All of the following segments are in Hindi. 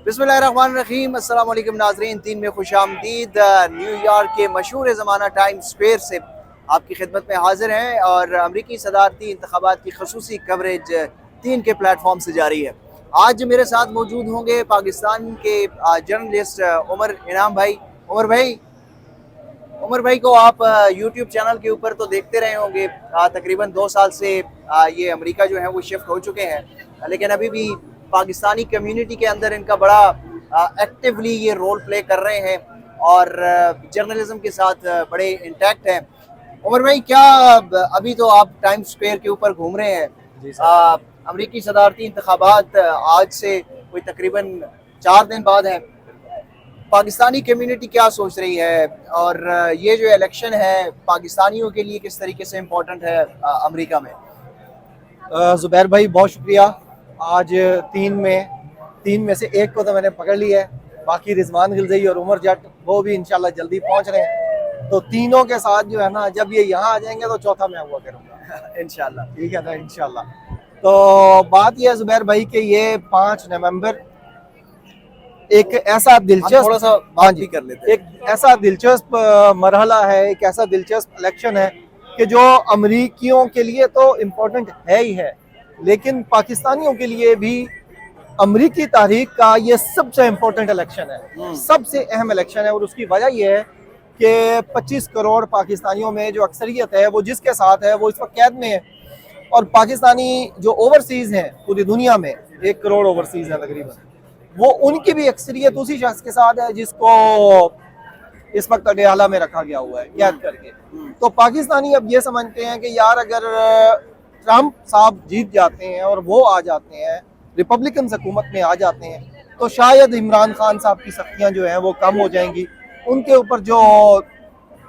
बिस्मिल्लाहिर्रहमानिर्रहीम। अस्सलाम वालेकुम नाज़रीन, 3 में खुशामदीद। न्यूयॉर्क के मशहूर ज़माना टाइम स्क्वायर से आपकी खिदमत में हाजिर हैं और अमरीकी सदारती इंतखाबात की खसूसी कवरेज 3 के प्लेटफॉर्म से जारी है। आज मेरे साथ मौजूद होंगे पाकिस्तान के जर्नलिस्ट उमर इनाम भाई। उमर भाई उमर भाई को आप यूट्यूब चैनल के ऊपर तो देखते रहे होंगे। तकरीबन 2 साल से ये अमेरिका जो है वो शिफ्ट हो चुके हैं, लेकिन अभी भी पाकिस्तानी कम्युनिटी के अंदर इनका बड़ा एक्टिवली ये रोल प्ले कर रहे हैं और जर्नलिज्म के साथ बड़े इंटैक्ट हैं। उमर भाई, क्या अभी तो आप टाइम स्क्वायर के ऊपर घूम रहे हैं। जी सर। अमरीकी सदारती इंतखाबात आज से कोई तकरीबन 4 दिन बाद है। पाकिस्तानी कम्युनिटी क्या सोच रही है और ये जो इलेक्शन है पाकिस्तानियों के लिए किस तरीके से इम्पोर्टेंट है अमेरिका में? जुबैर भाई बहुत शुक्रिया। आज तीन में से एक को तो मैंने पकड़ लिया है, बाकी रिजवान गिलजई और उमर जट वो भी इंशाल्लाह जल्दी पहुंच रहे हैं। तो तीनों के साथ जो है ना, जब ये यहाँ आ जाएंगे तो चौथा मैं हुआ करूँगा इंशाल्लाह। ठीक है ना, इंशाल्लाह। तो बात यह है जुबैर भाई कि ये 5 नवंबर एक ऐसा दिलचस्प, थोड़ा सा बात भी कर लेते हैं। एक ऐसा दिलचस्प मरहला है, एक ऐसा दिलचस्प इलेक्शन है कि जो अमरीकियों के लिए तो इम्पोर्टेंट है ही है, लेकिन पाकिस्तानियों के लिए भी अमरीकी तारीख का ये सबसे इम्पोर्टेंट इलेक्शन है, सबसे अहम इलेक्शन है। और उसकी वजह यह है कि 25 करोड़ पाकिस्तानियों में जो अक्सरियत है वो जिसके साथ है वो इस वक्त कैद में है। और पाकिस्तानी जो ओवरसीज हैं पूरी दुनिया में 1 करोड़ ओवरसीज हैं तकरीबन, वो उनकी भी अक्सरियत उसी शख्स के साथ है जिसको इस वक्त अडयाला में रखा गया हुआ है कैद करके। तो पाकिस्तानी अब ये समझते हैं कि यार अगर ट्रंप साहब जीत जाते हैं और वो आ जाते हैं, रिपब्लिकन हुकूमत में आ जाते हैं, तो शायद इमरान खान साहब की सख्तियां जो हैं वो कम हो जाएंगी, उनके ऊपर जो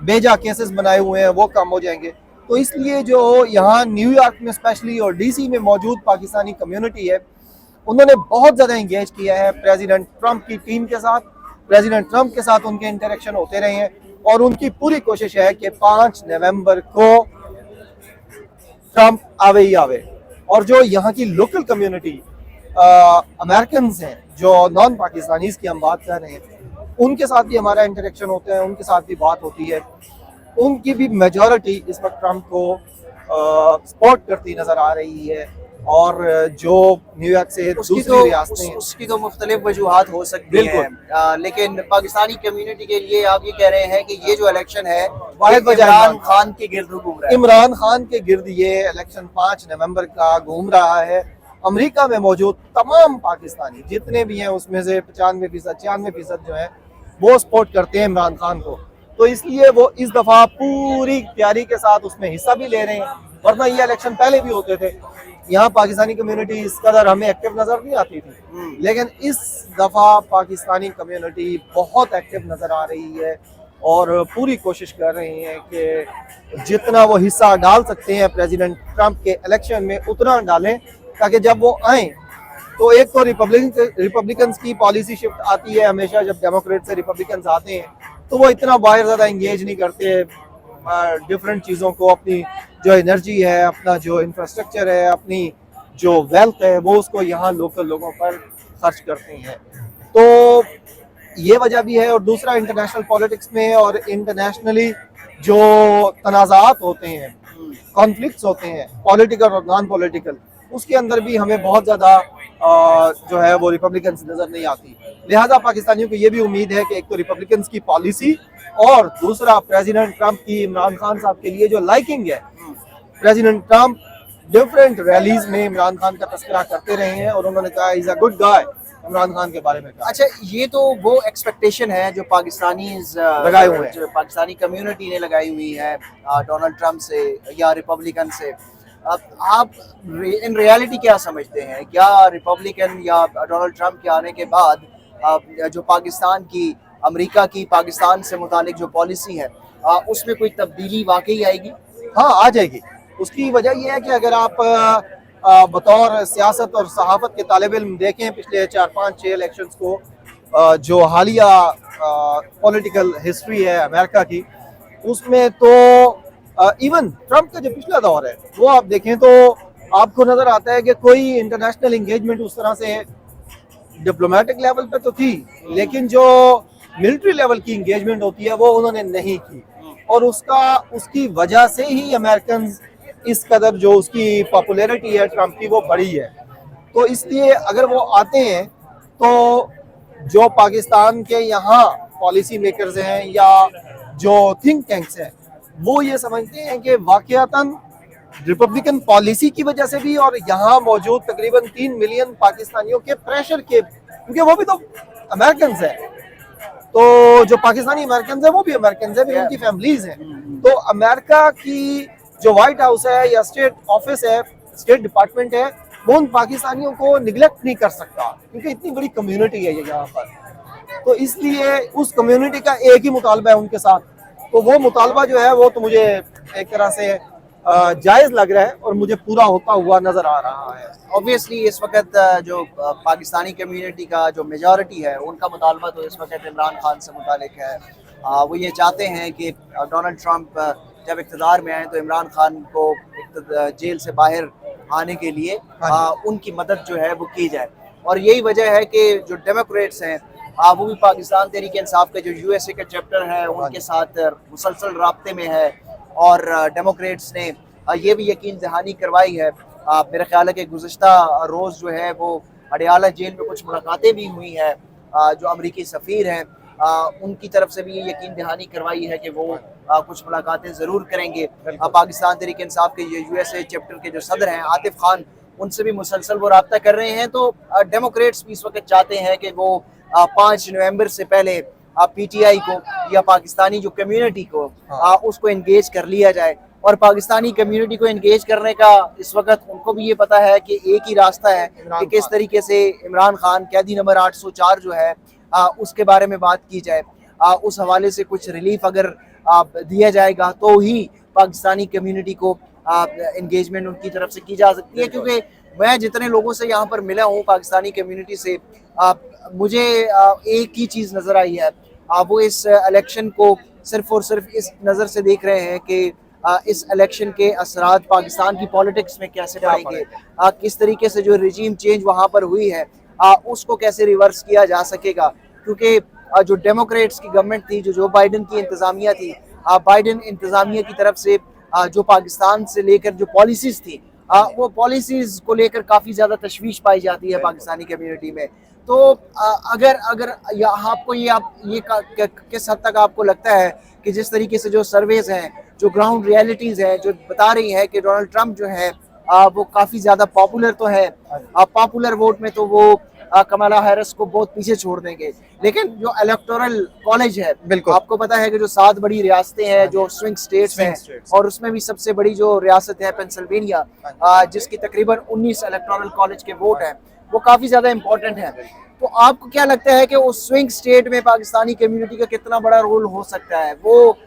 बेजा केसेस बनाए हुए हैं वो कम हो जाएंगे। तो इसलिए जो यहाँ न्यूयॉर्क में स्पेशली और डीसी में मौजूद पाकिस्तानी कम्युनिटी है, उन्होंने बहुत ज़्यादा इंगेज किया है प्रेसिडेंट ट्रंप की टीम के साथ। प्रेसिडेंट ट्रंप के साथ उनके इंटरेक्शन होते रहे हैं और उनकी पूरी कोशिश है कि 5 नवंबर को ट्रंप आवे ही आवे। और जो यहाँ की लोकल कम्युनिटी अमेरिकन हैं, जो नॉन पाकिस्तानीज की हम बात कर रहे हैं, उनके साथ भी हमारा इंटरेक्शन होता है, उनके साथ भी बात होती है। उनकी भी मेजॉरिटी इस वक्त ट्रंप को सपोर्ट करती नज़र आ रही है। और जो न्यूयॉर्क से दूसरी रियासतें हैं उसकी तो मुख्तलिफ वजूहात हो सकती हैं, लेकिन पाकिस्तानी कम्युनिटी के लिए आप ये कह रहे हैं कि ये जो इलेक्शन है इमरान खान के गिर्द घूम रहा है। इमरान खान के गिर्द ये इलेक्शन 5 नवंबर का घूम रहा है। अमेरिका में मौजूद तमाम पाकिस्तानी जितने भी हैं उसमें से 95% 96% जो है वो सपोर्ट करते हैं इमरान खान को। तो इसलिए वो इस दफ़ा पूरी तैयारी के साथ उसमें हिस्सा भी ले रहे हैं, वरना ये इलेक्शन पहले भी होते थे। यहाँ पाकिस्तानी कम्युनिटी इस कदर हमें एक्टिव नज़र नहीं आती थी, लेकिन इस दफ़ा पाकिस्तानी कम्युनिटी बहुत एक्टिव नज़र आ रही है और पूरी कोशिश कर रहे हैं कि जितना वो हिस्सा डाल सकते हैं प्रेसिडेंट ट्रंप के इलेक्शन में उतना डालें, ताकि जब वो आएँ तो एक तो रिपब्लिकन्स की पॉलिसी शिफ्ट आती है हमेशा, जब डेमोक्रेट से रिपब्लिकन्स आते हैं तो वो इतना बाहर ज़्यादा इंगेज नहीं करते डिफरेंट चीज़ों को। अपनी जो एनर्जी है, अपना जो इंफ्रास्ट्रक्चर है, अपनी जो वेल्थ है, वो उसको यहाँ लोकल लोगों पर खर्च करते हैं। तो ये वजह भी है। और दूसरा, इंटरनेशनल पॉलिटिक्स में और इंटरनेशनली जो तनाज़ात होते हैं, कॉन्फ्लिक्ट्स होते हैं पॉलिटिकल और नॉन पॉलिटिकल, उसके अंदर भी हमें बहुत ज़्यादा जो है वो रिपब्लिकन्स नज़र नहीं आती। लिहाजा पाकिस्तानियों को ये भी उम्मीद है कि एक तो रिपब्लिकन्स की पॉलिसी और दूसरा प्रेसिडेंट ट्रंप की इमरान खान साहब के लिए जो लाइकिंग है। प्रेसिडेंट ट्रंप डिफरेंट रैलीज में इमरान खान का तस्करा करते रहे हैं और उन्होंने कहा is a good guy Imran Khan के बारे में कहा। अच्छा, ये तो वो एक्सपेक्टेशन है जो पाकिस्तानी लगाए हुए हैं, जो पाकिस्तानी कम्युनिटी ने लगाई हुई है डोनाल्ड ट्रंप से या रिपब्लिकन से। आप इन रियलिटी क्या समझते हैं? क्या रिपब्लिकन या डोनाल्ड ट्रंप के आने के बाद जो पाकिस्तान की, अमेरिका की पाकिस्तान से मुतालिक जो पॉलिसी है उसमें कोई तब्दीली वाकई आएगी? हाँ, आ जाएगी। उसकी वजह यह है कि अगर आप बतौर सियासत और सहाफत के तालिब इल्म देखें पिछले 4-5-6 इलेक्शंस को, जो हालिया पॉलिटिकल हिस्ट्री है अमेरिका की, उसमें तो इवन ट्रंप का जो पिछला दौर है वो आप देखें तो आपको नज़र आता है कि कोई इंटरनेशनल इंगेजमेंट उस तरह से डिप्लोमेटिक लेवल पे तो थी, लेकिन जो मिलिट्री लेवल की इंगेजमेंट होती है वो उन्होंने नहीं की, और उसकी वजह से ही अमेरिकन इस कदर जो उसकी पॉपुलैरिटी है ट्रम्प की वो बढ़ी है। तो इसलिए अगर वो आते हैं तो जो पाकिस्तान के यहाँ पॉलिसी मेकर्स हैं या जो थिंक टैंक्स हैं वो ये समझते हैं कि वाकयातन रिपब्लिकन पॉलिसी की वजह से भी और यहाँ मौजूद तकरीबन 3 मिलियन पाकिस्तानियों के प्रेशर के, क्योंकि वो भी तो अमेरिकन हैं, तो जो पाकिस्तानी अमेरिकन है वो भी अमेरिकन है, भी उनकी फैमिलीज हैं। तो अमेरिका की जो व्हाइट हाउस है या स्टेट ऑफिस है, स्टेट डिपार्टमेंट है, वो उन पाकिस्तानियों को निगलेक्ट नहीं कर सकता, क्योंकि इतनी बड़ी कम्युनिटी है ये यहाँ पर। तो इसलिए उस कम्युनिटी का एक ही मुतालबा है उनके साथ, तो वो मुतालबा जो है वो तो मुझे एक तरह से जायज़ लग रहा है और मुझे पूरा होता हुआ नजर आ रहा है। ऑब्वियसली इस वक्त जो पाकिस्तानी कम्युनिटी का जो मेजॉरिटी है उनका मुतालबा तो इस वक्त इमरान खान से मुतालिक है। वो ये चाहते हैं कि डोनाल्ड ट्रंप जब इक़्तिदार में आए तो इमरान खान को जेल से बाहर आने के लिए उनकी मदद जो है वो की जाए। और यही वजह है कि जो डेमोक्रेट्स हैं वो भी पाकिस्तान तहरीक इंसाफ के जो यूएसए के चैप्टर है उनके साथ मुसलसल राब्ते में है। और डेमोक्रेट्स ने ये भी यकीन दहानी करवाई है, मेरा ख्याल है कि गुज़िश्ता रोज़ जो है वो अडियाला जेल में कुछ मुलाकातें भी हुई हैं, जो अमरीकी सफ़ीर हैं उनकी तरफ से भी ये यकीन दहानी करवाई है कि वो कुछ मुलाकातें ज़रूर करेंगे। पाकिस्तान तहरीक इंसाफ के यूएसए चैप्टर के जो सदर हैं आतिफ खान, उनसे भी मुसलसल वो रब्ता कर रहे हैं। तो डेमोक्रेट्स भी इस वक्त चाहते हैं कि वो 5 नवंबर से पहले पीटीआई को या पाकिस्तानी जो कम्युनिटी को उसको एंगेज कर लिया जाए। और पाकिस्तानी कम्युनिटी को एंगेज करने का इस वक्त उनको भी ये पता है कि एक ही रास्ता है कि किस तरीके से इमरान खान कैदी नंबर 804 जो है उसके बारे में बात की जाए। उस हवाले से कुछ रिलीफ अगर दिया जाएगा तो ही पाकिस्तानी कम्युनिटी को एंगेजमेंट उनकी तरफ से की जा सकती है। क्योंकि मैं जितने लोगों से यहाँ पर मिला हूँ पाकिस्तानी कम्युनिटी से, मुझे एक ही चीज़ नज़र आई है, वो इस इलेक्शन को सिर्फ और सिर्फ इस नज़र से देख रहे हैं कि इस इलेक्शन के असरात पाकिस्तान की पॉलिटिक्स में कैसे पड़ेंगे, किस तरीके से जो रिजीम चेंज वहाँ पर हुई है उसको कैसे रिवर्स किया जा सकेगा। क्योंकि जो डेमोक्रेट्स की गवर्नमेंट थी, जो बाइडन की इंतज़ामिया थी, बाइडन इंतज़ामिया की तरफ से जो पाकिस्तान से लेकर जो पॉलिसीज़ थी वो पॉलिसीज़ को लेकर काफ़ी ज़्यादा तशवीश पाई जाती है पाकिस्तानी कम्युनिटी में। तो अगर आपको ये किस हद तक आपको लगता है कि जिस तरीके से जो सर्वेज हैं, जो ग्राउंड रियलिटीज़ हैं, जो बता रही है कि डोनाल्ड ट्रंप जो है वो काफ़ी ज़्यादा पॉपुलर तो है, पॉपुलर वोट में तो वो कमला हैरिस को बहुत पीछे छोड़ देंगे, लेकिन जो इलेक्टोरल कॉलेज है, बिल्कुल आपको पता है कि जो 7 बड़ी रियासतें हैं जो स्विंग स्टेट्स हैं, और उसमें भी सबसे बड़ी जो रियासत है पेंसिल्वेनिया, जिसकी तकरीबन 19 इलेक्टोरल कॉलेज के वोट हैं, वो काफ़ी ज़्यादा इम्पोर्टेंट है। तो आपको क्या लगता है कि उस स्विंग स्टेट में पाकिस्तानी कम्युनिटी का कितना बड़ा रोल हो सकता है? वो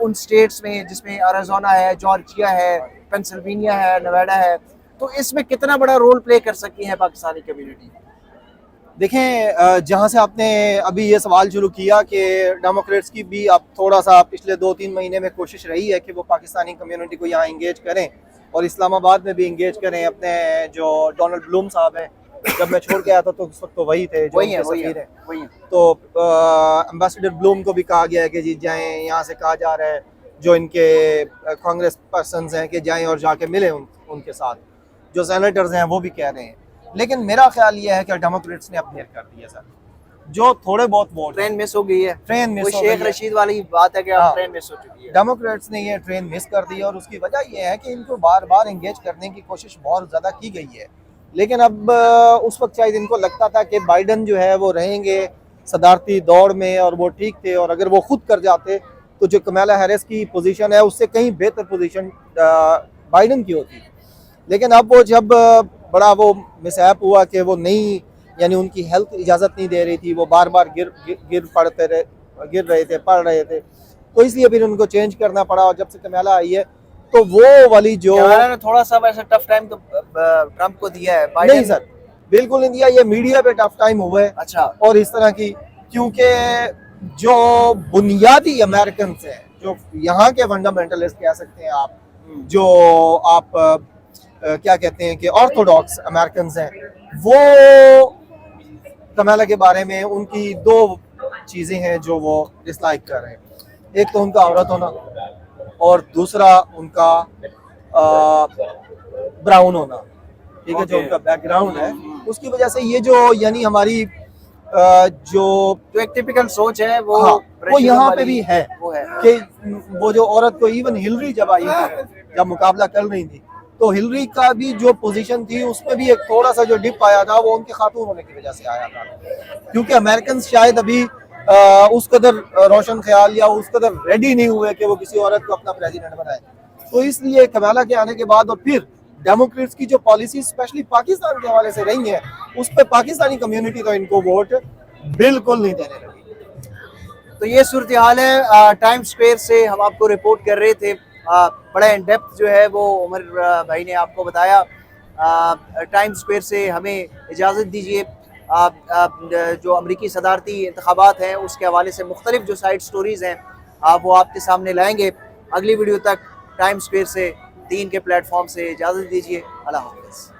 उन स्टेट्स में जिसमें अरिज़ोना है, जॉर्जिया है, पेंसिल्वेनिया है, नेवाडा है, तो इसमें कितना बड़ा रोल प्ले कर सकती है पाकिस्तानी कम्युनिटी? देखें, जहाँ से आपने अभी ये सवाल शुरू किया कि डेमोक्रेट्स की भी अब थोड़ा सा पिछले 2-3 महीने में कोशिश रही है कि वो पाकिस्तानी कम्युनिटी को यहाँ इंगेज करें और इस्लामाबाद में भी इंगेज करें। अपने जो डोनाल्ड ब्लूम साहब हैं, जब मैं छोड़ के आया था तो उस वक्त तो वही थे जो सफीर हैं। तो एम्बेसडर ब्लूम को भी कहा गया है कि जी जाएँ, यहाँ से कहा जा रहा है जो इनके कांग्रेस पर्सनस हैं कि जाएँ और जाके मिलें उनके साथ, जो सेनेटर्स हैं वो भी कह रहे हैं। लेकिन मेरा ख्याल ये है कि डेमोक्रेट्स ने अब देर कर दी है सर, जो थोड़े बहुत वोट ट्रेन मिस हो गई है, ट्रेन मिस हो गई है। शेख रशीद वाली बात है कि ट्रेन मिस हो चुकी है। डेमोक्रेट्स ने ये ट्रेन मिस कर दी है और उसकी वजह ये है कि इनको बार बार एंगेज करने की कोशिश बहुत ज़्यादा की गई है। लेकिन अब उस वक्त शायद इनको लगता था कि बाइडन जो है वो रहेंगे सदारती दौड़ में और वो ठीक थे, और अगर वो खुद कर जाते तो जो कमला हैरिस की पोजीशन है उससे कहीं बेहतर पोजीशन बाइडन की होती। लेकिन अब वो जब बड़ा वो मिसहैप हुआ कि वो नहीं, यानी उनकी हेल्थ इजाज़त नहीं दे रही थी, वो बार बार गिर रहे थे, पड़ रहे थे, तो इसलिए फिर उनको चेंज करना पड़ा। और जब से कमला आई है तो वो वाली जो ने थोड़ा सा वैसे टफ टाइम तो ट्रंप को दिया है, नहीं सर बिल्कुल नहीं दिया, ये मीडिया पे टफ टाइम हुआ है। अच्छा, और इस तरह की, क्योंकि जो बुनियादी अमेरिकन हैं, जो यहाँ के फंडामेंटलिस्ट कह सकते हैं आप, जो आप क्या कहते हैं कि ऑर्थोडॉक्स अमेरिकन हैं, वो कमाला के बारे में उनकी दो चीज़ें हैं जो वो डिसलाइक कर रहे हैं। एक तो उनका औरत होना और दूसरा उनका ब्राउन होना, ठीक है, जो उनका बैकग्राउंड है उसकी वजह से ये जो यानी हमारी जो जो एक टिपिकल सोच है वो हाँ, वो racism यहाँ पे वाली भी है वो है। कि वो जो औरत को इवन हिलरी जब आई थी, जब मुकाबला कर रही थी, तो हिलरी का भी जो पोजीशन थी उसमें भी एक थोड़ा सा जो डिप आया था वो उनके खातून होने की वजह से आया था, क्योंकि अमेरिकन शायद अभी उस कदर रोशन ख्याल या उस कदर रेडी नहीं हुए कि वो किसी औरत को अपना प्रेसिडेंट बनाए। तो इसलिए कमाला के आने के बाद और फिर डेमोक्रेट्स की जो पॉलिसी स्पेशली पाकिस्तान के हवाले से रही है उस पर पाकिस्तानी कम्युनिटी तो इनको वोट बिल्कुल नहीं देने लगी। तो ये सूरत हाल है। टाइम स्क्वायर से हम आपको रिपोर्ट कर रहे थे। बड़ा इन डेप्थ जो है वो उमर भाई ने आपको बताया। टाइम स्क्वायर से हमें इजाज़त दीजिए। जो अमरीकी सदारती इंतखाबात हैं उसके हवाले से मुख्तलिफ जो साइड स्टोरीज़ हैं वो आपके सामने लाएंगे। अगली वीडियो तक टाइम स्क्वायर से 3 के प्लेटफॉर्म से इजाज़त दीजिए। अल्लाह हाफ़िज़।